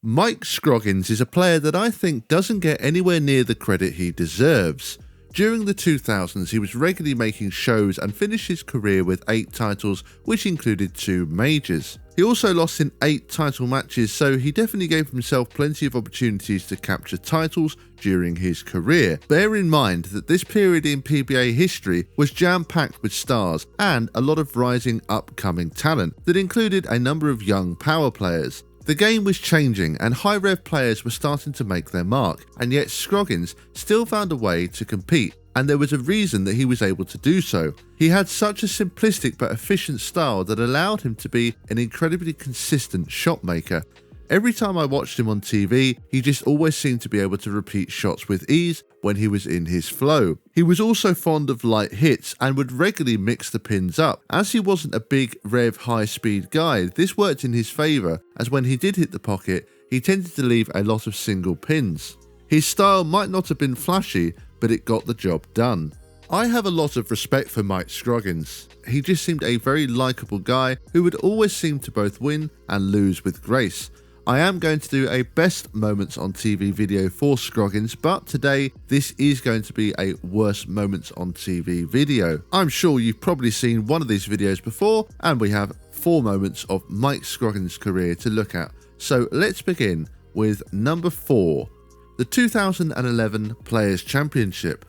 Mike Scroggins is a player that I think doesn't get anywhere near the credit he deserves. During the 2000s, he was regularly making shows and finished his career with 8 titles, which included 2 majors. He also lost in 8 title matches, so he definitely gave himself plenty of opportunities to capture titles during his career. Bear in mind that this period in PBA history was jam-packed with stars and a lot of rising upcoming talent that included a number of young power players. The game was changing and high-rev players were starting to make their mark, and yet Scroggins still found a way to compete, and there was a reason that he was able to do so. He had such a simplistic but efficient style that allowed him to be an incredibly consistent shot maker. Every time I watched him on TV, he just always seemed to be able to repeat shots with ease when he was in his flow. He was also fond of light hits and would regularly mix the pins up. As he wasn't a big rev high speed guy, this worked in his favour, as when he did hit the pocket, he tended to leave a lot of single pins. His style might not have been flashy, but it got the job done. I have a lot of respect for Mike Scroggins. He just seemed a very likeable guy who would always seem to both win and lose with grace. I am going to do a best moments on TV video for Scroggins, but today this is going to be a worst moments on TV video. I'm sure you've probably seen one of these videos before, and we have 4 moments of Mike Scroggins' career to look at. So let's begin with number 4, the 2011 Players' Championship.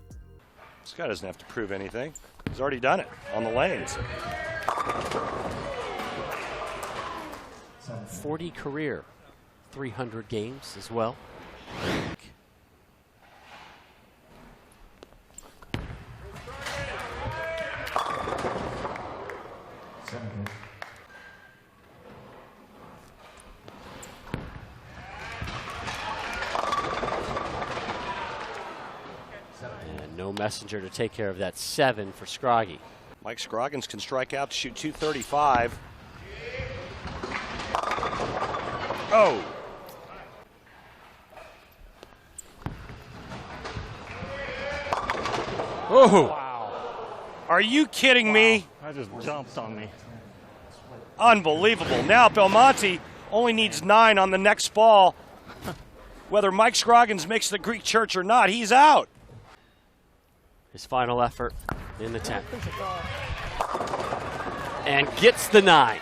This guy doesn't have to prove anything. He's already done it on the lanes. 40 career, 300 games as well. And no messenger to take care of that 7 for Scroggy. Mike Scroggins can strike out to shoot 235. Oh! Oh! Wow. Are you kidding me? That just jumped on me. Unbelievable. Now Belmonte only needs 9 on the next ball. Whether Mike Scroggins makes the Greek church or not, he's out. His final effort in the 10th. And gets the 9.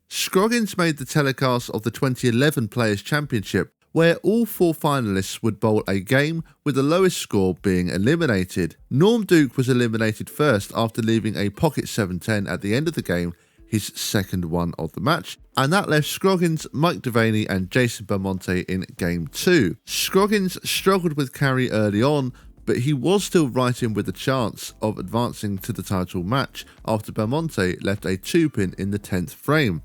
Scroggins made the telecast of the 2011 Players' Championship, where all 4 finalists would bowl a game with the lowest score being eliminated. Norm Duke was eliminated first after leaving a pocket 7-10 at the end of the game, his second one of the match, and that left Scroggins, Mike Devaney and Jason Belmonte in Game 2. Scroggins struggled with carry early on, but he was still right in with a chance of advancing to the title match after Belmonte left a 2-pin in the 10th frame.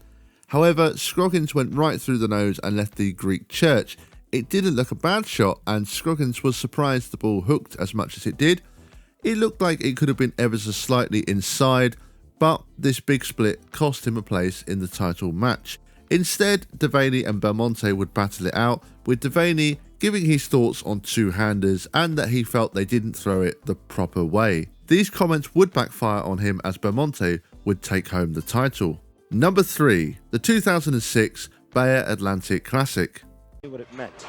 However, Scroggins went right through the nose and left the Greek church. It didn't look a bad shot, and Scroggins was surprised the ball hooked as much as it did. It looked like it could have been ever so slightly inside, but this big split cost him a place in the title match. Instead, Devaney and Belmonte would battle it out, with Devaney giving his thoughts on 2-handers and that he felt they didn't throw it the proper way. These comments would backfire on him as Belmonte would take home the title. Number 3, the 2006 Bayer Atlantic Classic. What it meant.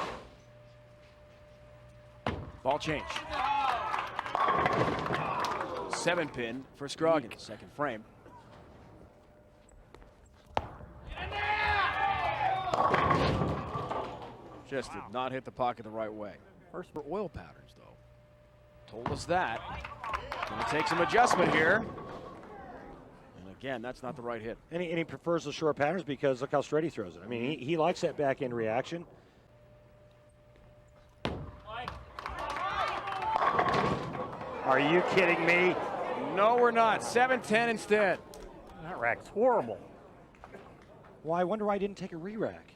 Ball change. 7-pin for Scroggins, second frame. Just did not hit the pocket the right way. First for oil patterns, though. Told us that. Gonna take some adjustment here. And again, that's not the right hit. And he prefers the short patterns because look how straight he throws it. I mean, he likes that back end reaction. Are you kidding me? No, we're not. 7-10 instead. That rack's horrible. Well, I wonder why I didn't take a re-rack.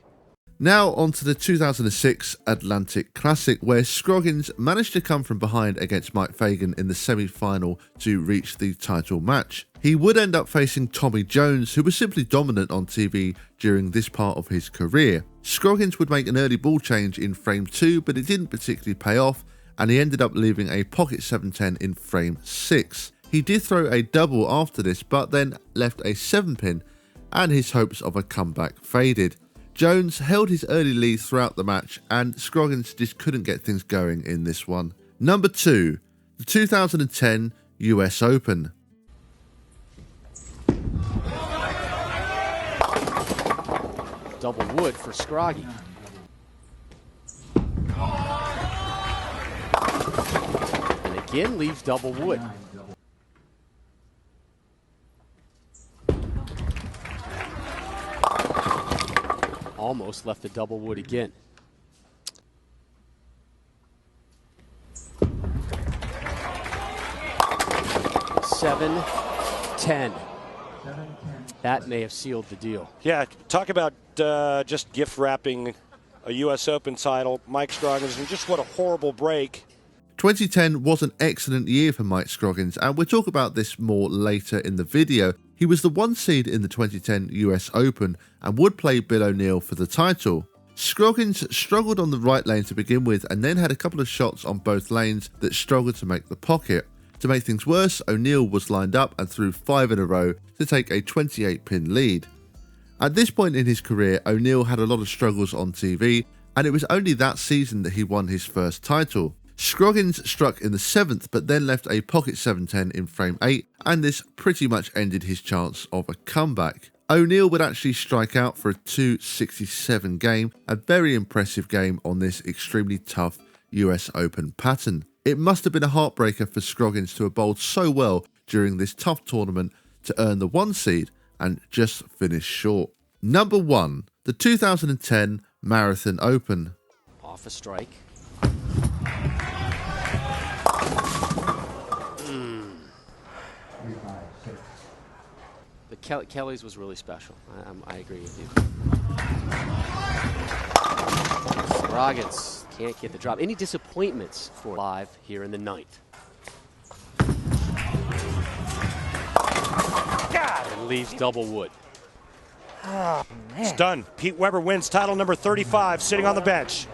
Now on to the 2006 Atlantic Classic, where Scroggins managed to come from behind against Mike Fagan in the semi-final to reach the title match. He would end up facing Tommy Jones, who was simply dominant on TV during this part of his career. Scroggins would make an early ball change in frame 2, but it didn't particularly pay off, and he ended up leaving a pocket 7-10 in frame 6. He did throw a double after this, but then left a 7-pin, and his hopes of a comeback faded. Jones held his early lead throughout the match, and Scroggins just couldn't get things going in this one. Number 2, the 2010 US Open. Double wood for Scroggy. And again leaves double wood. Almost left the double wood again. Seven, 10. That may have sealed the deal. Yeah, talk about just gift wrapping a U.S. Open title. Mike Scroggins, and just what a horrible break. 2010 was an excellent year for Mike Scroggins, and we'll talk about this more later in the video. He was the 1 seed in the 2010 US Open and would play Bill O'Neill for the title. Scroggins struggled on the right lane to begin with and then had a couple of shots on both lanes that struggled to make the pocket. To make things worse, O'Neill was lined up and threw 5 in a row to take a 28-pin lead. At this point in his career, O'Neill had a lot of struggles on TV, and it was only that season that he won his first title. Scroggins struck in the 7th, but then left a pocket 7-10 in frame 8, and this pretty much ended his chance of a comeback. O'Neill would actually strike out for a 267 game, a very impressive game on this extremely tough US Open pattern. It must have been a heartbreaker for Scroggins to have bowled so well during this tough tournament to earn the 1 seed and just finish short. Number 1, the 2010 Marathon Open. Off a strike. The Kelly's was really special. I agree with you. Scroggins can't get the drop. Any disappointments for live here in the 9th? And leaves double wood. Oh, man. It's done. Pete Weber wins title number 35, sitting on the bench.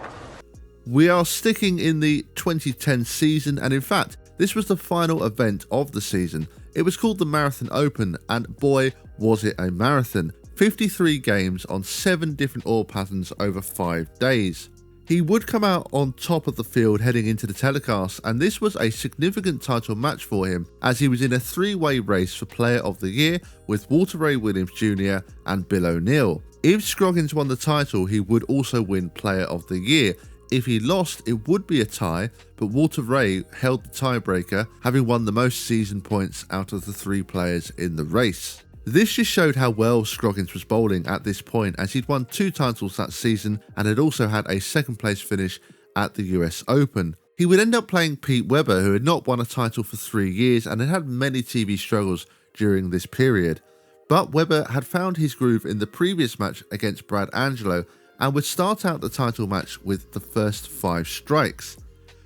We are sticking in the 2010 season, and in fact, this was the final event of the season. It was called the Marathon Open, and boy, was it a marathon. 53 games on 7 different oil patterns over 5 days. He would come out on top of the field heading into the telecast, and this was a significant title match for him as he was in a 3-way race for Player of the Year with Walter Ray Williams Jr. and Bill O'Neill. If Scroggins won the title, he would also win Player of the Year. If he lost, it would be a tie, but Walter Ray held the tiebreaker, having won the most season points out of the 3 players in the race. This just showed how well Scroggins was bowling at this point, as he'd won 2 titles that season and had also had a 2nd place finish at the US Open. He would end up playing Pete Weber, who had not won a title for 3 years and had had many TV struggles during this period. But Weber had found his groove in the previous match against Brad Angelo and would start out the title match with the first 5 strikes.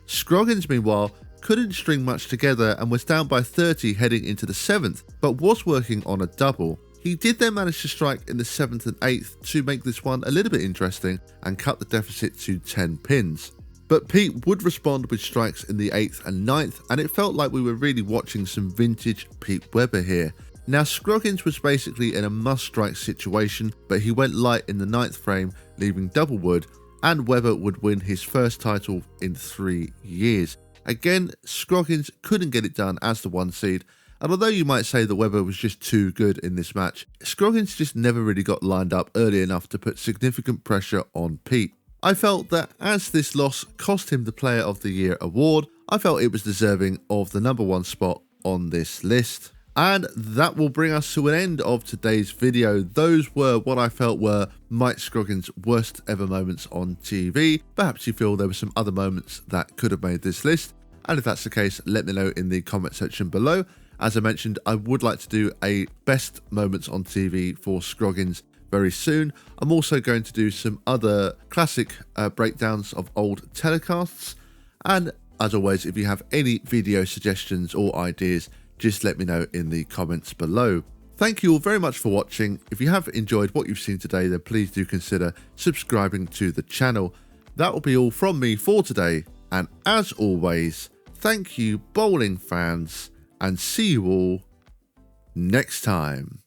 Scroggins, meanwhile, couldn't string much together and was down by 30 heading into the 7th, but was working on a double. He did then manage to strike in the 7th and 8th to make this one a little bit interesting and cut the deficit to 10 pins. But Pete would respond with strikes in the 8th and 9th, and it felt like we were really watching some vintage Pete Weber here. Now, Scroggins was basically in a must-strike situation, but he went light in the 9th frame, leaving double wood, and Weber would win his first title in 3 years. Again, Scroggins couldn't get it done as the 1 seed, and although you might say that Weber was just too good in this match, Scroggins just never really got lined up early enough to put significant pressure on Pete. I felt that as this loss cost him the Player of the Year award, I felt it was deserving of the number 1 spot on this list. And that will bring us to an end of today's video. Those were what I felt were Mike Scroggins' worst ever moments on TV. Perhaps you feel there were some other moments that could have made this list. And if that's the case, let me know in the comment section below. As I mentioned, I would like to do a best moments on TV for Scroggins very soon. I'm also going to do some other classic breakdowns of old telecasts. And as always, if you have any video suggestions or ideas, just let me know in the comments below. Thank you all very much for watching. If you have enjoyed what you've seen today, then please do consider subscribing to the channel. That will be all from me for today. And as always, thank you bowling fans, and see you all next time.